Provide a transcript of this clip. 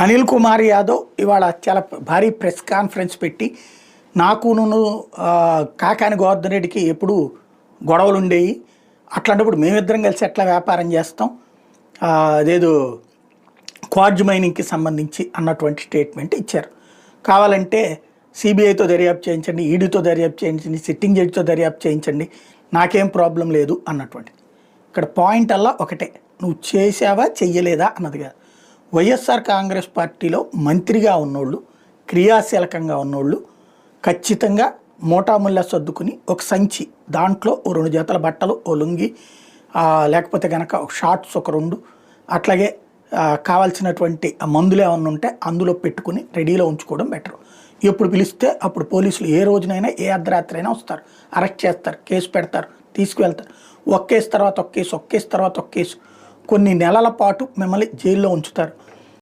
అనిల్ కుమార్ యాదవ్ ఇవాళ చాలా భారీ ప్రెస్ కాన్ఫరెన్స్ పెట్టి నాకును కాకాని గోవర్ధన్ రెడ్డికి ఎప్పుడు గొడవలు ఉండేవి, అట్లాంటప్పుడు మేమిద్దరం కలిసి ఎట్లా వ్యాపారం చేస్తాం, అదేదో క్వార్జ్ మైనింగ్కి సంబంధించి అన్నటువంటి స్టేట్మెంట్ ఇచ్చారు. కావాలంటే సిబిఐతో దర్యాప్తు చేయించండి, ఈడీతో దర్యాప్తు చేయించండి, సిట్టింగ్ జడ్జితో దర్యాప్తు చేయించండి, నాకేం ప్రాబ్లం లేదు అన్నటువంటి. ఇక్కడ పాయింట్ అలా ఒకటే, నువ్వు చేసావా చెయ్యలేదా అన్నది కాదు. వైఎస్ఆర్ కాంగ్రెస్ పార్టీలో మంత్రిగా ఉన్నోళ్ళు, క్రియాశీలకంగా ఉన్నోళ్ళు ఖచ్చితంగా మోటాముల్లా సర్దుకుని ఒక సంచి, దాంట్లో ఓ 2 జతల బట్టలు, ఓ లుంగి, లేకపోతే కనుక ఒక షార్ట్స్ ఒక 2, అట్లాగే కావాల్సినటువంటి మందులు ఏమన్నా ఉంటే అందులో పెట్టుకుని రెడీలో ఉంచుకోవడం బెటర్. ఎప్పుడు పిలిస్తే అప్పుడు పోలీసులు ఏ రోజునైనా ఏ అర్ధరాత్రి అయినా వస్తారు, అరెస్ట్ చేస్తారు, కేసు పెడతారు, తీసుకువెళ్తారు. ఒక కేసు తర్వాత ఒక కేసు, ఒక కేసు తర్వాత ఒక కేసు, కొన్ని నెలల పాటు మిమ్మల్ని జైల్లో ఉంచుతారు.